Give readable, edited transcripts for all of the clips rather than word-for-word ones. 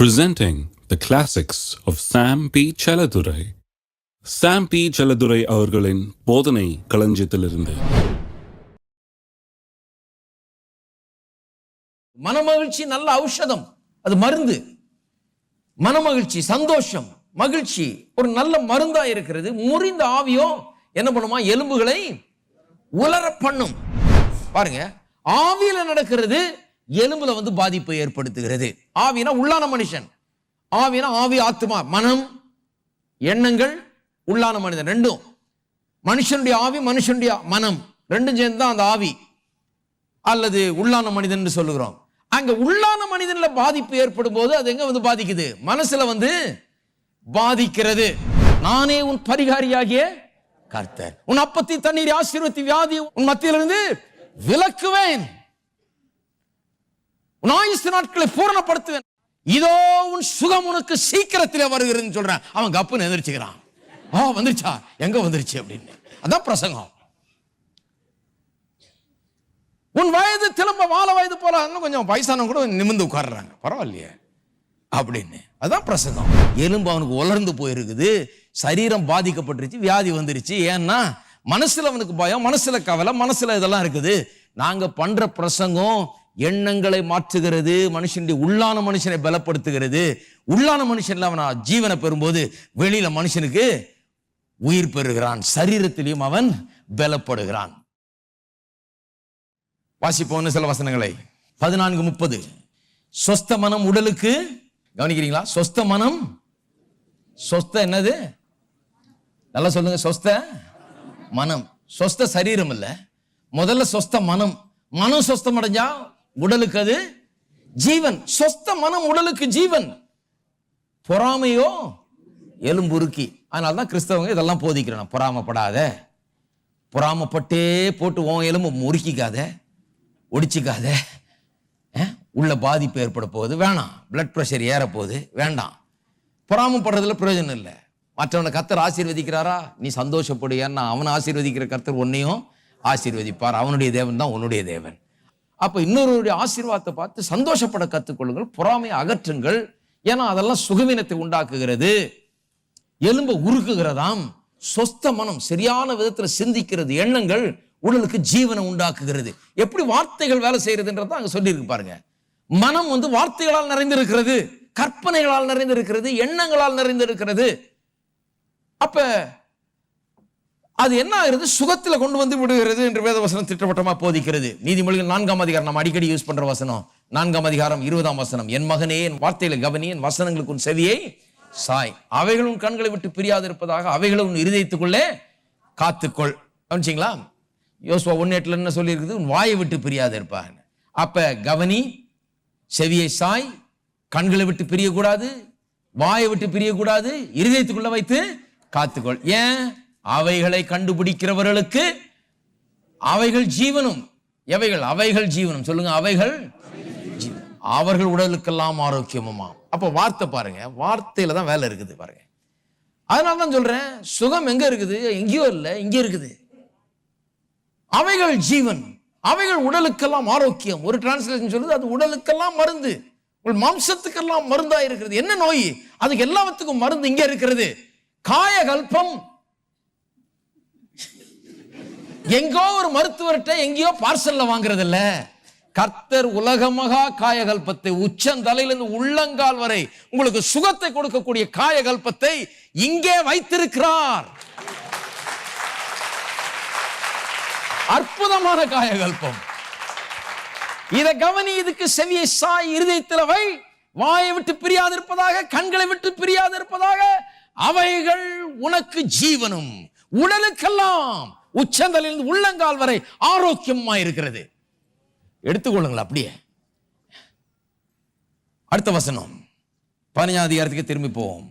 Presenting the classics of Sam P. Chaladurai. Sam P. Chaladurai அவர்களின் போதனை களஞ்சியத்திலிருந்து. மனமகிழ்ச்சி நல்ல ஔஷதம், அது மருந்து. மனமகிழ்ச்சி, சந்தோஷம், மகிழ்ச்சி ஒரு நல்ல மருந்தா இருக்கிறது. முறிந்த ஆவியோ என்ன பண்ணுமா? எலும்புகளை உலர பண்ணும். பாருங்க, ஆவியில நடக்கிறது எலும்புல பாதிப்பை ஏற்படுத்துகிறது. ஆவினா உள்ளான மனுஷன், ஆவினா ஆவி, ஆத்மா, மனம், எண்ணங்கள், உள்ளான மனிதன் ரெண்டும். மனுஷனுடைய ஆவி, மனுஷனுடைய மனம் ரெண்டும் சேர்ந்து தான் அந்த ஆவி அல்லது உள்ளான மனிதன் சொல்லுகிறோம். அங்க உள்ளான மனிதன்ல பாதிப்பு ஏற்படும் போது அது எங்க பாதிக்குது? மனசுல பாதிக்கிறது. நானே உன் பரிகாரியாகிய கர்த்தர், உன் அப்பத்தி தண்ணீர் ஆசீர்வதி வியாதி உன் மத்தியிலிருந்து விலக்குவேன், உன் ஆயுசு நாட்களை பூரணப்படுத்துவேன், இதோ உன் சுகம் உனக்கு சீக்கிரத்தில் வருகிறதுன்னு சொல்றேன். அவன் கப்புன்னு எந்திரிச்சுக்கிறான். வந்துருச்சா? எங்க வந்துருச்சு அப்படின்னு. அதான் பிரசங்கம். உன் வயது திரும்ப வாழ வயது போல, கொஞ்சம் வயசானவங்க கூட நிமிர்ந்து உட்கார்றாங்க, பரவாயில்லையே அப்படின்னு. அதான் பிரசங்கம். எலும்பு அவனுக்கு உலர்ந்து போயிருக்குது, சரீரம் பாதிக்கப்பட்டுருச்சு, வியாதி வந்துருச்சு. ஏன்னா மனசுல அவனுக்கு பயம், மனசுல கவலை, மனசுல இதெல்லாம் இருக்குது. நாங்க பண்ற பிரசங்கம் எண்ணங்களை மாற்றுகிறது, மனுஷனுடைய உள்ளான மனுஷனை பலப்படுத்துகிறது. உள்ளான மனுஷன்ல அவன் ஜீவனை பெறும்போது வெளியில மனுஷனுக்கு உயிர் பெறுகிறான், சரீரத்திலையும் அவன் பலப்படுகிறான். வாசிப்போம் சில வசனங்களை. 14:30. சொஸ்த மனம் உடலுக்கு, கவனிக்கிறீங்களா? சொஸ்த மனம், சொஸ்த என்னது? நல்லா சொல்லுங்க. சொஸ்த மனம், சொஸ்த சரீரம் இல்ல, முதல்ல சொஸ்த மனம். மனம் சொஸ்தம் அடைஞ்சா உடலுக்கு அது ஜீவன். சொஸ்த மனம் உடலுக்கு ஜீவன். பொறாமையோ எலும்புருக்கி. அதனால்தான் கிறிஸ்தவங்க இதெல்லாம் போதிக்கிறோம். பொறாமப்படாத, பொறாமப்பட்டே போட்டு உன் எலும்பு முறுக்கிக்காத, ஒடிச்சிக்காத, உள்ள பாதிப்பு ஏற்பட போகுது, வேணாம். பிளட் பிரஷர் ஏற போகுது, வேண்டாம். பொறாமப்படுறதுல பிரயோஜனம் இல்லை. மற்றவனை கர்த்தர் ஆசீர்வதிக்கிறாரா? நீ சந்தோஷப்படு. ஏன்னா அவனை ஆசீர்வதிக்கிற கர்த்தர் உன்னையும் ஆசீர்வதிப்பார். அவனுடைய தேவன் தான் உன்னுடைய தேவன். அப்ப இன்னொருடைய ஆசீர்வாதத்தை பார்த்து சந்தோஷப்பட கற்றுக்கொள்ளுங்கள், பொறாமையை அகற்றுங்கள். ஏன்னா அதெல்லாம் சுகவீனத்தை உண்டாக்குகிறது, எலும்பை உருக்குகிறதாம். சொஸ்த மனம் சரியான விதத்துல சிந்திக்கிறது, எண்ணங்கள் உடலுக்கு ஜீவனை உண்டாக்குகிறது. எப்படி வார்த்தைகள் வேலை செய்யறதுன்றத அங்க சொல்லி இருக்கு பாருங்க. மனம் வார்த்தைகளால் நிறைந்திருக்கிறது, கற்பனைகளால் நிறைந்திருக்கிறது, எண்ணங்களால் நிறைந்திருக்கிறது. அப்ப அது என்ன ஆகிறது? சுகத்துல கொண்டு வந்து விடுகிறது என்று வேதவசனம் திட்டவட்டமா போதிக்கிறது. நீதிமொழிகள் 4ஆம் அதிகாரம் நம்ம அடிக்கடி யூஸ் பண்ற வசனம். 4ஆம் அதிகாரம் 20ஆம் வசனம். என் மகனே, என் வார்த்தைகளை கவனி, என் வசனங்களுக்கு உன் செவியை சாய், அவைகள் உன் கண்களை விட்டு பிரியாது இருப்பதாக, அவைகளை உன் இருதயத்துக்குள்ளே காத்துக்கொள். கவனிச்சிங்களா? யோசுவா 1:8 என்ன சொல்லி இருக்குது? உன் வாயை விட்டு பிரியாது இருப்பாங்க. அப்ப கவனி, செவியை சாய், கண்களை விட்டு பிரியக்கூடாது, வாயை விட்டு பிரியக்கூடாது, இருதயத்துக்குள்ள வைத்து காத்துக்கொள். ஏன்? அவைகளை கண்டுபிடிக்கிறவர்களுக்கு அவைகள் ஜீவனும். எவைகள்? அவைகள் ஜீவனும். சொல்லுங்க, அவைகள் அவர்கள் உடலுக்கெல்லாம் ஆரோக்கியமுமா. அப்ப வார்த்தை பாருங்க, வார்த்தையில தான் வேலை இருக்குது பாருங்க. அதனால தான் சொல்றேன், சுகம் எங்க இருக்குது? எங்கேயோ இல்லை, இங்கே இருக்குது. அவைகள் ஜீவன், அவைகள் உடலுக்கெல்லாம் ஆரோக்கியம். ஒரு டிரான்ஸ்லேஷன் சொல்லுது அது உடலுக்கெல்லாம் மருந்து, உங்கள் மாம்சத்துக்கெல்லாம் மருந்தா இருக்கிறது. என்ன நோய்? அதுக்கு எல்லாத்துக்கும் மருந்து இங்கே இருக்கிறது. காயகல்பம். எங்கோ ஒரு மருத்துவர்கிட்ட எங்கேயோ பார்சல்ல வாங்குறது இல்ல. கர்த்தர் உலகமகா காயகல்பத்தை, உச்சந்தலையிலிருந்து உள்ளங்கால் வரை உங்களுக்கு சுகத்தை கொடுக்கக்கூடிய காயகல்பத்தை இங்கே வைத்திருக்கிறார். அற்புதமான காயகல்பம். இதை கவனி, இதுக்கு செவியை சாய், இருதயத்தில் வை, வாயை விட்டு பிரியாது இருப்பதாக, கண்களை விட்டு பிரியாது இருப்பதாக, அவைகள் உனக்கு ஜீவனும் உடலுக்கெல்லாம் உச்சந்தலிருந்து உள்ளங்கால் வரை ஆரோக்கியமா இருக்கிறது. எடுத்துக்கொள்ளுங்கள் அப்படியே. அடுத்த வசனம் 15ஆம் அதிகாரத்துக்கு திரும்பி போவோம்.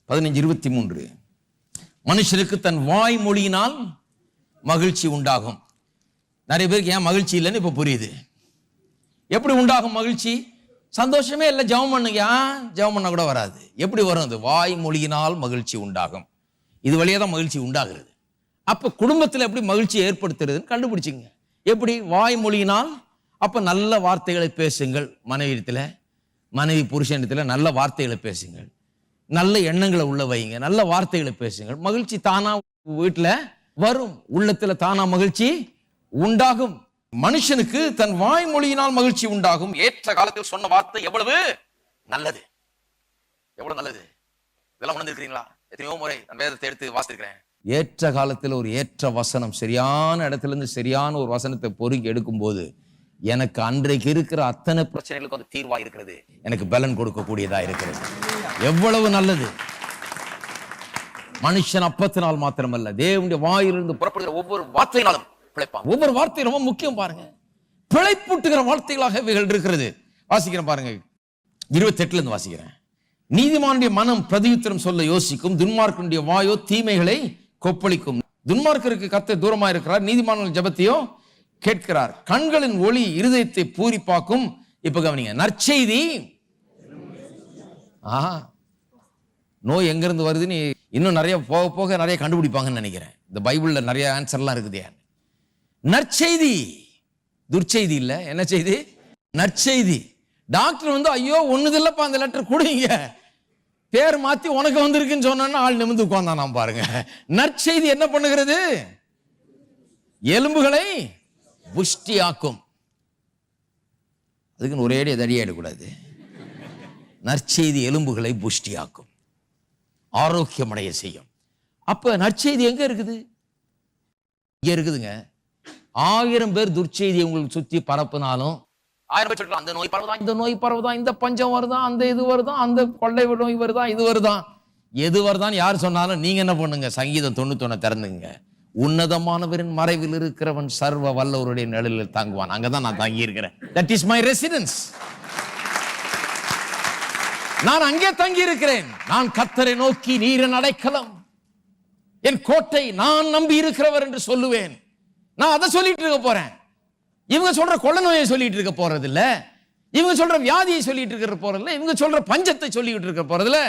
15:23. மனுஷருக்கு தன் வாய் மொழியினால் மகிழ்ச்சி உண்டாகும். நிறைய பேருக்கு ஏன் மகிழ்ச்சி இல்லைன்னு இப்ப புரியுது. எப்படி உண்டாகும் மகிழ்ச்சி? சந்தோஷமே இல்லை, ஜெபம் பண்ணுங்க. ஜெபம் பண்ண கூட வராது. எப்படி வரும்? அது வாய் மொழியினால் மகிழ்ச்சி உண்டாகும். இது வழியா தான் மகிழ்ச்சி உண்டாகிறது. அப்ப குடும்பத்தில் எப்படி மகிழ்ச்சி ஏற்படுத்துறதுன்னு கண்டுபிடிச்சிங்க. எப்படி? வாய் மொழியினால். அப்ப நல்ல வார்த்தைகளை பேசுங்கள் மனைவியத்தில், மனைவி புருஷனிடத்துல நல்ல வார்த்தைகளை பேசுங்கள், நல்ல எண்ணங்களை உள்ள வைங்க, நல்ல வார்த்தைகளை பேசுங்கள். மகிழ்ச்சி தானா வீட்டுல வரும், உள்ளத்துல தானா மகிழ்ச்சி உண்டாகும். மனுஷனுக்கு தன் வாய்மொழியினால் மகிழ்ச்சி உண்டாகும். ஏற்ற காலத்தில் சொன்ன வார்த்தை எவ்வளவு நல்லது, எவ்வளவு நல்லது. இதெல்லாம் உணர்ந்திருக்கிறீங்களா? எத்தனையோ முறை நான் வேதத்தை எடுத்து வாசிக்கிறேன். ஏற்ற காலத்தில் ஒரு ஏற்ற வசனம், சரியான இடத்துல இருந்து சரியான ஒரு வசனத்தை பொறுக்கி எடுக்கும் போது எனக்கு அன்றைக்கு இருக்கிற அத்தனை பிரச்சனைகளுக்கு வந்து தீர்வா இருக்கிறது, எனக்கு பலன் கொடுக்கக்கூடியதா இருக்கிறது. எவ்வளவு நல்லது. மனுஷன் அப்பத்தினால் மாத்திரமல்ல, தேவனுடைய வாயிலிருந்து புறப்படுகிற ஒவ்வொரு வார்த்தையினாலும் பிழைப்பான். ஒவ்வொரு வார்த்தை ரொம்ப முக்கியம் பாருங்க. பிழைப்பூட்டுகிற வார்த்தைகளாக இவைகள் இருக்கிறது. வாசிக்கிறேன் பாருங்க, 28 இருந்து வாசிக்கிறேன். நீதிமானுடைய மனம் பிரதியுத்தரம் சொல்ல யோசிக்கும், துன்மார்க்கனுடைய வாயோ தீமைகளை கொப்பளிக்கும். துன்மார்க்கருக்கு கர்த்தர் தூரமா இருக்கிறார், நீதிமான்கள் ஜெபத்தையோ கேட்கிறார். கண்களின் ஒளி இருதயத்தை பூரிப்பாக்கும். இப்ப கவனிங்க, நற்செய்தி. நோய் எங்க இருந்து வருதுன்னு இன்னும் நிறைய போக போக நிறைய கண்டுபிடிப்பாங்கன்னு நினைக்கிறேன். இந்த பைபிள்ல நிறைய ஆன்சர்லாம் இருக்குது. நற்செய்தி, துர்ச்செய்தி இல்ல. என்ன செய்தி? நற்செய்தி. டாக்டர் வந்து ஐயோ ஒண்ணுது இல்லப்பா அந்த லெட்டர் கொடுங்க, பேர் மாத்தி உனக்கு வந்திருக்குன்னு சொன்னா ஆள் நிமிந்து உட்கார்ந்தான். நான் பாருங்க, நற்செய்தி என்ன பண்ணுகிறது? எலும்புகளை புஷ்டியாக்கும். அதுக்குன்னு ஒரே அடி தடியாயிடக்கூடாது. நற்செய்தி எலும்புகளை புஷ்டியாக்கும், ஆரோக்கியமடைய செய்யும். அப்ப நற்செய்தி எங்க இருக்குது? இங்க இருக்குதுங்க. 1000 பேர் துர்ச்செய்தியை உங்களுக்கு சுத்தி பரப்புனாலும் 1000 பேர் சொல்றாங்க அந்த நோய் பரவுதான், இந்த நோய் பரவுதான், இந்த பஞ்சம் வருதான், அந்த இது வருதான், அந்த கொள்ளை நோய் வருதான், இது வருதான், எது வருதான் யார் சொன்னாலும் நீங்க என்ன பண்ணுங்க? சங்கீதம் 91 திறந்துங்க. உன்னதமானவரின் மறைவில் இருக்கிறவன் சர்வ வல்லவருடைய நிழலில் தாங்குவான். அங்கதான் நான் தங்கி இருக்கிறேன். That is my residence. நான் அங்கே தங்கி இருக்கிறேன். நான் கர்த்தரை நோக்கி நீரின் அடைக்கலம், என் கோட்டை, நான் நம்பி இருக்கிறவர் என்று சொல்லுவேன். நான் அதை சொல்லிட்டு இருக்க போறேன். இவங்க சொல்ற கொள்ள நோயை சொல்லிட்டு இருக்க போறது இல்ல, இவங்க சொல்ற வியாதியை சொல்லிட்டு இருக்க போறது இல்ல, இவங்க சொல்ற பஞ்சத்தை சொல்லிட்டு இருக்க போறது இல்ல.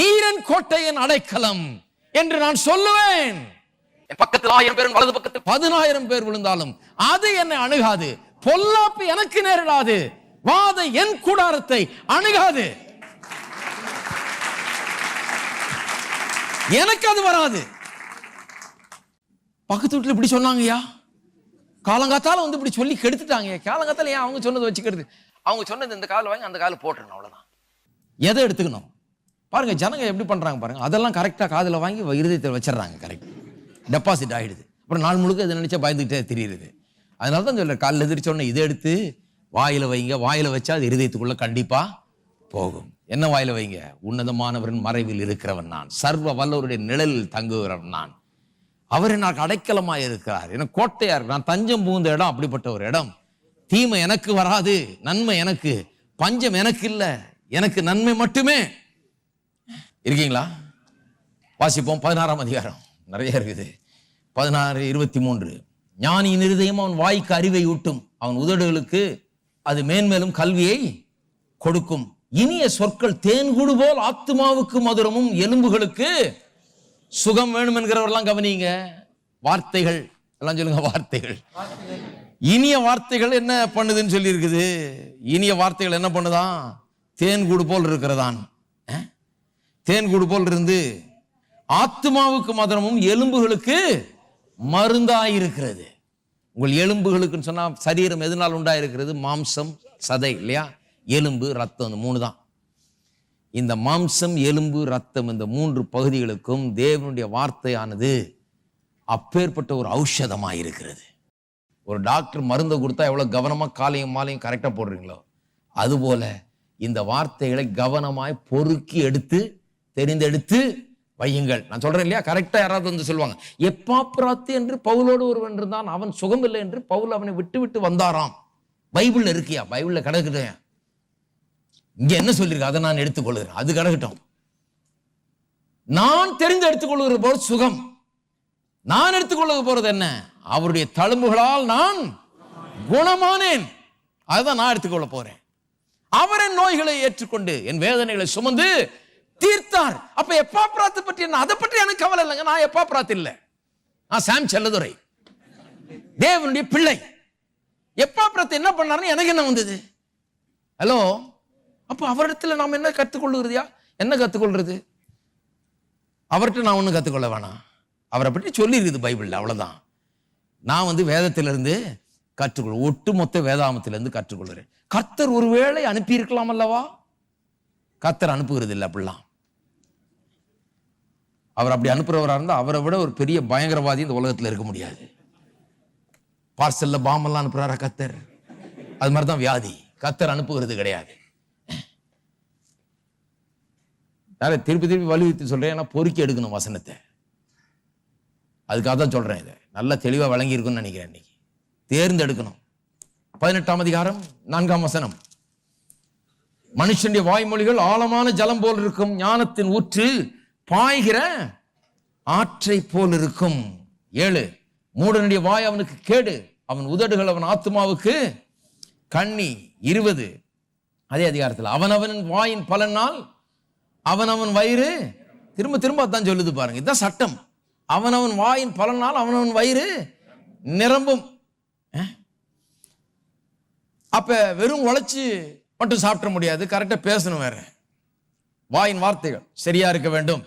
நீரன் கோட்டையின் அடைக்கலம் என்று நான் சொல்லுவேன். என் பக்கத்தில் 1000 பேர், வலது பக்கத்தில் 10000 பேர் விழுந்தாலும் அது என்னை அணுகாது. பொல்லாப்பு எனக்கு நேரிடாது, வாதை என் கூடாரத்தை அணுகாது. எனக்கு அது வராது. பக்கத்து வீட்டுல இப்படி சொன்னாங்கய்யா, காலங்காத்தால வந்து இப்படி சொல்லி கெடுத்துட்டாங்க. காலங்காத்தால ஏன் அவங்க சொன்னதை வச்சுக்கிறது? அவங்க சொன்னது இந்த கால வாங்கி அந்த கால போட்டுறணும், அவ்வளவுதான். எதை எடுத்துக்கணும் பாருங்க. ஜனங்க எப்படி பண்றாங்க பாருங்க. அதெல்லாம் கரெக்டா காதுல வாங்கி இருதயத்தில் வச்சிடறாங்க. கரெக்ட் டெபாசிட் ஆயிடுது. அப்புறம் நாள் முழுக்க இதை நினைச்சா பயந்துகிட்டே தெரியுது. அதனால தான் சொல்ற, காலில் எதிர்ச்சோன்னு இதை எடுத்து வாயில வைங்க. வாயில வச்சா அது இருதயத்துக்குள்ள கண்டிப்பா போகும். என்ன வாயில வைங்க? உன்னதமானவரின் மறைவில் இருக்கிறவன் நான், சர்வ வல்லவருடைய நிழலில் தங்குகிறவன் நான், அவர் எனக்கு அடைக்கலமாய் இருக்கிறார், எனக்கு கோட்டையா இருக்கு, நான் தஞ்சம் புகுந்த இடம். அப்படிப்பட்ட ஒரு இடம். தீமை எனக்கு வராது, நன்மை எனக்கு, பஞ்சம் எனக்கு இல்ல, எனக்கு நன்மை மட்டுமே. இருக்கீங்களா? வாசிப்போம் 16ஆம் அதிகாரம். நிறைய இருக்குது. 16:23. ஞானியின் இருதயம் அவன் வாய்க்கு அறிவை ஊட்டும், அவன் உதடுகளுக்கு அது மேன்மேலும் கல்வியை கொடுக்கும். இனிய சொற்கள் தேன்கூடு போல் ஆத்துமாவுக்கு மதுரமும் எலும்புகளுக்கு சுகம் வேணும் என்கிறவரெல்லாம் கவனிங்க. வார்த்தைகள் எல்லாம் சொல்லுங்க. வார்த்தைகள், இனிய வார்த்தைகள் என்ன பண்ணுதுன்னு சொல்லி இருக்குது. இனிய வார்த்தைகள் என்ன பண்ணுதான்? தேன்கூடு போல் இருக்கிறதான். தேன்கூடு போல் இருந்து ஆத்துமாவுக்கு மதுரமும் எலும்புகளுக்கு மருந்தாயிருக்கிறது. உங்கள் எலும்புகளுக்குன்னு சொன்னா சரீரம் எதனால் உண்டாயிருக்கிறது? மாம்சம், சதை இல்லையா? எலும்பு, ரத்தம், இந்த 3 தான். இந்த மாம்சம், எலும்பு, ரத்தம், இந்த 3 பகுதிகளுக்கும் தேவனுடைய வார்த்தையானது அப்பேற்பட்ட ஒரு ஔஷதமாக இருக்கிறது. ஒரு டாக்டர் மருந்தை கொடுத்தா எவ்வளவு கவனமா காலையும் மாலையும் கரெக்டா போடுறீங்களோ, அதுபோல இந்த வார்த்தைகளை கவனமாய் பொறுக்கி எடுத்து தெரிந்தெடுத்து வையுங்கள். நான் சொல்றேன் இல்லையா? கரெக்டா யாராவது வந்து சொல்லுவாங்க, எப்பாப்ராத்து என்று பவுலோடு ஒருவன் இருந்தான், அவன் சுகம் இல்லை என்று பவுல் அவனை விட்டு விட்டு வந்தாராம். பைபிள்ல இருக்கியா? பைபிள்ல கிடக்குறேன். இங்க என்ன சொல்லிருக்கு? அதை நான் எடுத்துக்கொள்கிறேன். அது கிடக்கட்டும். நான் தெரிந்து எடுத்துக்கொள்கிற போது சுகம். நான் எடுத்துக்கொள்ள போறது என்ன? அவருடைய தழும்புகளால் நான் குணமானேன். அதுதான் நான் எடுத்துக்கொள்ள போறேன். அவர் என் நோய்களை ஏற்றுக்கொண்டு என் வேதனைகளை சுமந்து தீர்த்தார். அப்ப எப்பாப்ராத்து பற்றி என்ன? அதை பற்றி எனக்கு கவலை இல்லைங்க. நான் எப்பாப்ராத்து இல்லை, நான் சாம் செல்லதுரை, தேவனுடைய பிள்ளை. எப்பாப்ராத்து என்ன பண்ணாருன்னு எனக்கு என்ன வந்தது? ஹலோ, அப்போ அவரிடத்துல நாம் என்ன கற்றுக்கொள்ளுகிறதையா? என்ன கற்றுக்கொள்றது? அவர்கிட்ட நான் ஒன்றும் கற்றுக்கொள்ள வேணாம். அவரை பற்றி சொல்லியிருக்குது பைபிளில், அவ்வளோதான். நான் வேதத்திலிருந்து கற்றுக்கொள், ஒட்டுமொத்த வேதாமத்திலிருந்து கற்றுக்கொள்கிறேன். கர்த்தர் ஒருவேளை அனுப்பியிருக்கலாம் அல்லவா? கர்த்தர் அனுப்புகிறது இல்லை அப்படிலாம். அவர் அப்படி அனுப்புறவராக இருந்தால் அவரை விட ஒரு பெரிய பயங்கரவாதி இந்த உலகத்தில் இருக்க முடியாது. பார்சல்ல பாம்பெல்லாம் அனுப்புறாரா கர்த்தர்? அது மாதிரி தான் வியாதி. கர்த்தர் அனுப்புகிறது கிடையாது. திருப்பி திருப்பி வலியுறுத்தி சொல்றேன், ஏன்னா பொறுக்கி எடுக்கணும் வசனத்தை. அதுக்காக தான் சொல்றேன். இதை நல்லா தெளிவா வழங்கி இருக்குன்னு நினைக்கிறேன். இன்னைக்கு தேர்ந்தெடுக்கணும். 18ஆம் அதிகாரம் 4ஆம் வசனம். மனுஷனுடைய வாய்மொழிகள் ஆழமான ஜலம் போல் இருக்கும், ஞானத்தின் ஊற்று பாய்கிற ஆற்றை போல் இருக்கும். 7, மூடனுடைய வாய் அவனுக்கு கேடு, அவன் உதடுகள் அவன் ஆத்துமாவுக்கு கண்ணி. 20 அதே அதிகாரத்தில், அவனவன் வாயின் பலனால் அவனவன் வயிறு, திரும்ப திரும்ப அதான் சொல்லுது பாருங்க, இதுதான் சட்டம். அவனவன் வாயின் பலனால் அவனவன் வயிறு நிரம்பும். அப்ப வெறும் உழைச்சு மட்டும் சாப்பிட முடியாது, கரெக்டா பேசணும். வேற வாயின் வார்த்தைகள் சரியா இருக்க வேண்டும்.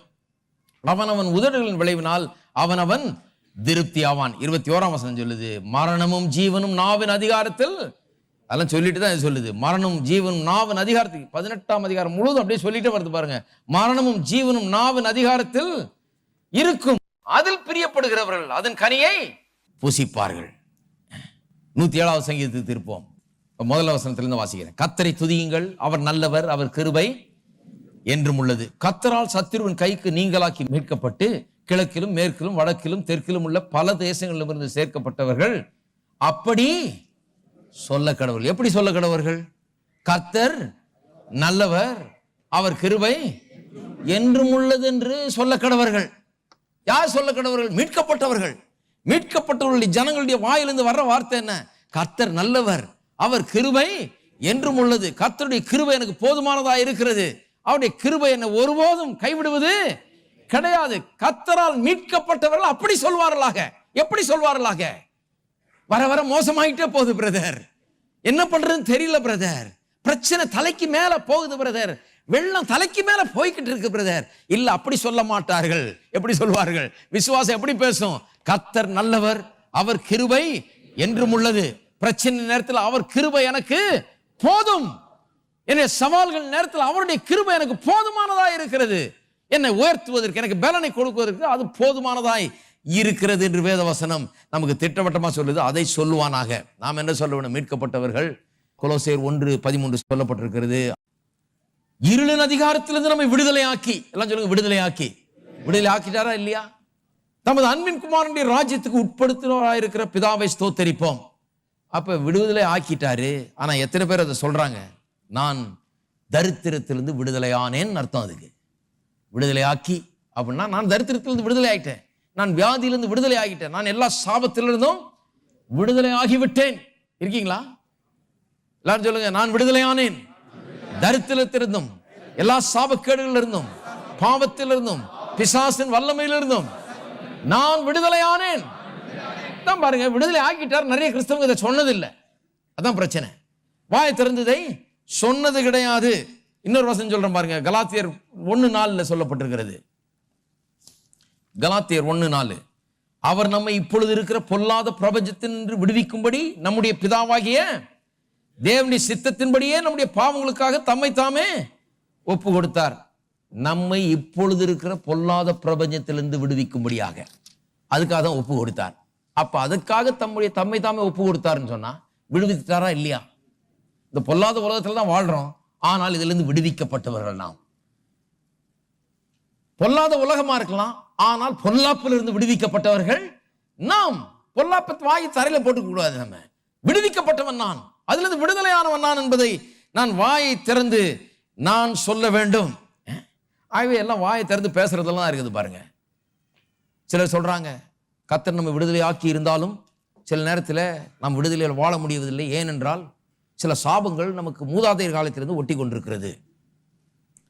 அவனவன் உதடுகளின் விளைவினால் அவனவன் திருப்தி ஆவான். 21ஆம் வசனம் சொல்லுது, மரணமும் ஜீவனும் நாவின் அதிகாரத்தில். அதெல்லாம் சொல்லிட்டு தான் சொல்லுது, மரணமும் ஜீவனும் நாவின் அதிகாரத்தில். 18ஆம் அதிகாரம் முழுவதும் அப்படியே சொல்லிட்டே வருது பாருங்க. மரணமும் ஜீவனும் நாவின் அதிகாரத்தில் இருக்கும், அதில் பிரியப்படுகிறவர்கள் அதன் கனியை புசிப்பார்கள். 107வது சங்கீதத்துக்கு திருப்போம். முதல் வசனத்திலிருந்து வாசிக்கிறேன். கர்த்தரை துதியுங்கள், அவர் நல்லவர், அவர் கிருபை என்றும் உள்ளது. கர்த்தரால் சத்துருவின் கைக்கு நீங்களாக்கி மீட்கப்பட்டு கிழக்கிலும் மேற்கிலும் வடக்கிலும் தெற்கிலும் உள்ள பல தேசங்களிலிருந்து சேர்க்கப்பட்டவர்கள் அப்படி சொல்ல கடவுள். எப்படி சொல்ல கடவர்கள்? கர்த்தர் நல்லவர், அவர் கிருபை என்றும் உள்ளது என்று சொல்ல கடவர்கள். யார் சொல்ல கடவர்கள்? மீட்கப்பட்டவர்கள். மீட்கப்பட்டவர்களுடைய ஜனங்களுடைய வாயிலிருந்து வர்ற வார்த்தை என்ன? கர்த்தர் நல்லவர், அவர் கிருபை என்றும் உள்ளது. கர்த்தருடைய கிருபை எனக்கு போதுமானதா இருக்கிறது. அவருடைய கிருபை என்னை ஒருபோதும் கைவிடுவது கிடையாது. கர்த்தரால் மீட்கப்பட்டவர்கள் அப்படி சொல்வார்களாக. எப்படி சொல்வார்களாக? வர வர மோசமாயிட்டே போகுது பிரதர், என்ன பண்றதுன்னு தெரியல பிரதர், பிரச்சனை தலைக்கு மேல போகுது பிரதர், வெள்ளம் தலைக்கு மேல போய்கிட்டு இருக்கு பிரதர். இல்ல, அப்படி சொல்ல மாட்டார்கள். எப்படி சொல்வார்கள்? விசுவாசம் எப்படி பேசும்? கர்த்தர் நல்லவர், அவர் கிருபை என்றும் உள்ளது. பிரச்சனை நேரத்தில் அவர் கிருபை எனக்கு போதும். என்னுடைய சவால்கள் நேரத்தில் அவருடைய கிருபை எனக்கு போதுமானதா இருக்கிறது. என்னை உயர்த்துவதற்கு, எனக்கு பலனை கொடுப்பதற்கு அது போதுமானதாய் இருக்கிறது என்று வேதவசனம் நமக்கு திட்டவட்டமா சொல்லுது. அதை சொல்லுவானாக. நாம் என்ன சொல்ல வேண்டும்? மீட்கப்பட்டவர்கள். கொலோசியர் 1:13 சொல்லப்பட்டிருக்கிறது. இருளின் அதிகாரத்திலிருந்து நம்மை விடுதலையாக்கி, எல்லாம் சொல்லுங்க, விடுதலையாக்கி. விடுதலை ஆக்கிட்டாரா இல்லையா? நமது அன்பின் குமாரனுடைய ராஜ்யத்துக்கு உட்படுத்துவராயிருக்கிற பிதாவை ஸ்தோத்தரிப்போம். அப்ப விடுதலை ஆக்கிட்டாரு. ஆனா எத்தனை பேர் அதை சொல்றாங்க? நான் தரித்திரத்திலிருந்து விடுதலையானேன்னு அர்த்தம். அதுக்கு விடுதலை ஆக்கி அப்படின்னா, நான் தரித்திரத்திலிருந்து விடுதலை ஆகிட்டேன், நான் வியாதியிலிருந்து விடுதலை ஆகிட்டேன், நான் எல்லா சாபத்திலிருந்தும் விடுதலை ஆகிவிட்டேன். இருக்கீங்களா? எல்லாரும் சொல்லுங்க, நான் விடுதலையானேன். தரித்திரத்திலிருந்தும், எல்லா சாபக்கேடுகளிலிருந்தும், பாவத்திலிருந்தும், பிசாசின் வல்லமையிலிருந்தும் நான் விடுதலையானேன். தான் பாருங்க, விடுதலை ஆக்கிட்டார். நிறைய கிறிஸ்தவங்க இதை சொன்னதில்லை. அதான் பிரச்சனை. வாய் திறந்ததை சொன்னது கிடையாது. இன்னொரு வசனம் சொல்றேன் பாருங்க, கலாத்தியர் 1:4 சொல்லப்பட்டிருக்கிறது. கலாத்தியர் 1:4, அவர் நம்மை இப்பொழுது இருக்கிற பொல்லாத பிரபஞ்சத்தினின்று விடுவிக்கும்படி நம்முடைய பிதாவாகிய தேவனுடைய சித்தத்தின்படியே நம்முடைய பாவங்களுக்காக தம்மை தாமே ஒப்பு கொடுத்தார். நம்மை இப்பொழுது இருக்கிற பொல்லாத பிரபஞ்சத்திலிருந்து விடுவிக்கும்படியாக, அதுக்காக தான் ஒப்பு கொடுத்தார். அப்ப அதுக்காக தம்மை தாமே ஒப்பு கொடுத்தாருன்னு சொன்னா விடுவித்தாரா இல்லையா? இந்த பொல்லாத உலகத்துல தான் வாழ்றோம், ஆனால் இதுல இருந்து விடுவிக்கப்பட்டவர்கள் நாம். பொல்லாத உலகமா இருக்கலாம், ஆனால் பொல்லாப்பிலிருந்து விடுவிக்கப்பட்டவர்கள் நாம். பொல்லாப்பத் வாய் தரையில போட்டுக்க கூடாது. நம்ம விடுவிக்கப்பட்டவன் நான், அதுல இருந்து விடுதலையானவன் நான் என்பதை நான் வாயை திறந்து நான் சொல்ல வேண்டும். ஆகவே எல்லாம் வாயை திறந்து பேசுறதெல்லாம் இருக்குது பாருங்க. சிலர் சொல்றாங்க, கர்த்தர் நம்ம விடுதலை ஆக்கி இருந்தாலும் சில நேரத்தில் நாம் விடுதலையில் வாழ முடியவதில்லை. ஏனென்றால் சில சாபங்கள் நமக்கு மூதாதையர் காலத்திலிருந்து ஒட்டி கொண்டிருக்கிறது.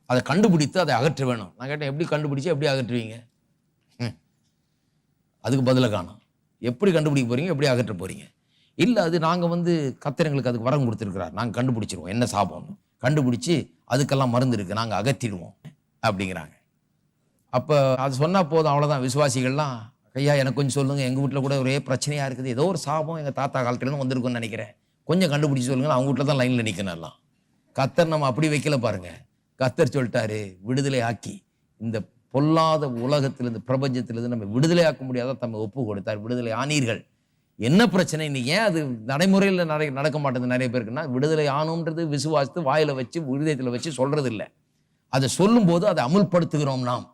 அதை கண்டுபிடித்து அதை அகற்ற வேணும். நான் கேட்டேன், எப்படி கண்டுபிடிச்சு எப்படி அகற்றுவீங்க? அதுக்கு பதில காணும். எப்படி கண்டுபிடிக்க போறீங்க, எப்படி அகற்ற போறீங்க? இல்லை, அது நாங்கள் கர்த்தர் எங்களுக்கு அதுக்கு வரம் கொடுத்துருக்கிறார், நாங்கள் கண்டுபிடிச்சிருவோம் என்ன சாபம்னு. கண்டுபிடிச்சு அதுக்கெல்லாம் மருந்து இருக்கு, நாங்கள் அகற்றிடுவோம் அப்படிங்கிறாங்க. அப்போ அது சொன்னால் போதும், அவ்வளோதான். விசுவாசிகள்லாம், ஐயா எனக்கு கொஞ்சம் சொல்லுங்கள், எங்கள் வீட்டில் கூட ஒரே பிரச்சனையாக இருக்குது, ஏதோ ஒரு சாபம் எங்கள் தாத்தா காலத்துலேருந்து வந்திருக்குன்னு நினைக்கிறேன், கொஞ்சம் கண்டுபிடிச்சி சொல்லுங்கள். அவங்க வீட்டில் தான் லைனில் நிற்கணும் எல்லாம். கர்த்தர் நம்ம அப்படி வைக்கல பாருங்க. கர்த்தர் சொல்லிட்டாரு, விடுதலை ஆக்கி இந்த பொல்லாத உலகத்தில், இந்த பிரபஞ்சத்திலிருந்து நம்ம விடுதலை ஆக்க முடியாத தம்மை ஒப்பு கொடுத்தார். விடுதலை ஆனீர்கள். என்ன பிரச்சனை இன்னைக்கு? ஏன் அது நடைமுறையில் நடக்க மாட்டேங்குது நிறைய பேருக்குன்னா, விடுதலை ஆனோன்றது விசுவாசித்து வாயில வச்சு இருதயத்தில் வச்சு சொல்றது இல்லை. அதை சொல்லும் போது அதை அமுல்படுத்துகிறோம். நாம்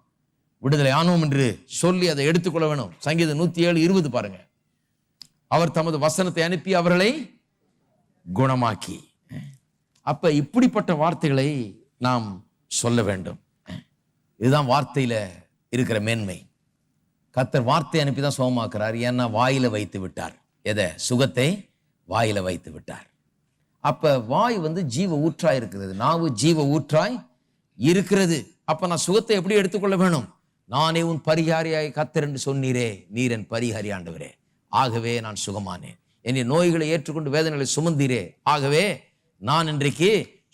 விடுதலை ஆனோம் என்று சொல்லி அதை எடுத்துக்கொள்ள வேணும். சங்கீதம் 107:20 பாருங்க. அவர் தமது வசனத்தை அனுப்பி அவர்களை குணமாக்கி. அப்ப இப்படிப்பட்ட வார்த்தைகளை நாம் சொல்ல வேண்டும். இதுதான் வார்த்தையில இருக்கிற மேன்மை. கர்த்தர் வார்த்தை அனுப்பி தான் சுகமாக்குறார். ஏன்னா வாயில வைத்து விட்டார். எதை? சுகத்தை வாயில வைத்து விட்டார். அப்ப வாய் ஜீவ ஊற்றாய் இருக்கிறது, நாவு ஜீவ ஊற்றாய் இருக்கிறது. அப்ப நான் சுகத்தை எப்படி எடுத்துக்கொள்ள வேணும்? நானே உன் பரிகாரியாய் கர்த்தர் என்று சொன்னீரே, நீர் என் பரிகாரி ஆண்டவரே, ஆகவே நான் சுகமானேன். என்னுடைய நோய்களை ஏற்றுக்கொண்டு வேதனைகளை சுமந்தீரே, ஆகவே நான் இன்றைக்கு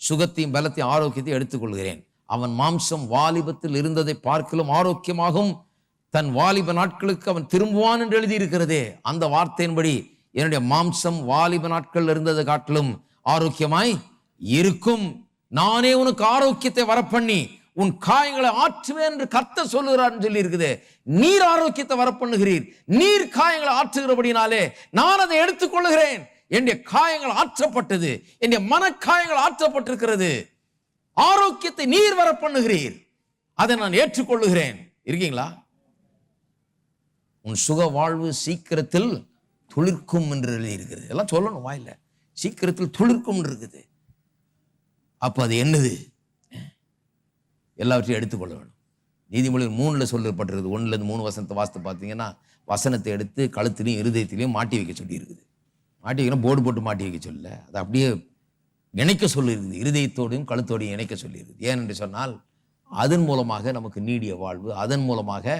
சுகத்தையும் பலத்தையும் ஆரோக்கியத்தையும் எடுத்துக்கொள்கிறேன். அவன் மாம்சம் வாலிபத்தில் இருந்ததை பார்க்கலும் ஆரோக்கியமாகும், தன் வாலிப நாட்களுக்கு அவன் திரும்புவான் என்று எழுதியிருக்கிறதே. அந்த வார்த்தையின்படி என்னுடைய மாம்சம் வாலிப நாட்கள் இருந்ததை காட்டிலும் ஆரோக்கியமாய் இருக்கும். நானே உனக்கு ஆரோக்கியத்தை வரப்பண்ணி உன் காயங்களை ஆற்றுவேன் என்று கர்த்தர் சொல்லுகிறார் சொல்லி இருக்குது. நீர் ஆரோக்கியத்தை வரப்பண்ணுகிறீர், நீர் காயங்களை ஆற்றுகிறபடினாலே நான் அதை எடுத்துக்கொள்ளுகிறேன். என்னுடைய காயங்கள் ஆற்றப்பட்டது, என்னுடைய மனக்காயங்கள் ஆற்றப்பட்டிருக்கிறது. ஆரோக்கியத்தை நீர் வரப்பண்ணுகிறீர், அதை நான் ஏற்றுக்கொள்ளுகிறேன். இருக்கீங்களா? உன் சுக வாழ்வு சீக்கிரத்தில் துளிர்க்கும் என்று எழுதியிருக்கிறது. எல்லாம் சொல்லணும் வாயில, சீக்கிரத்தில் துளிர்க்கும் இருக்குது. அப்ப அது என்னது? எல்லாவற்றையும் எடுத்துக்கொள்ள வேணும். நீதிமொழிகள் 3 சொல்லப்பட்டிருக்குது. 1-3 வசனத்தை வாசித்து பார்த்தீங்கன்னா, வசனத்தை எடுத்து கழுத்திலையும் இருதயத்திலையும் மாட்டி வைக்க சொல்லி இருக்குது. மாட்டி வைக்கணும், போர்டு போட்டு மாட்டி வைக்க சொல்லல, அதை அப்படியே இணைக்க சொல்லியிருக்குது. இருதயத்தோடையும் கழுத்தோடையும் இணைக்க சொல்லியிருக்குது. ஏனென்று சொன்னால், அதன் மூலமாக நமக்கு நீடிய வாழ்வு, அதன் மூலமாக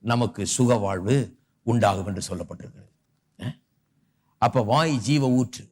நமக்கு சுக வாழ்வு உண்டாகும் என்று சொல்லப்பட்டிருக்கிறது. அப்ப வாய் ஜீவ ஊற்று.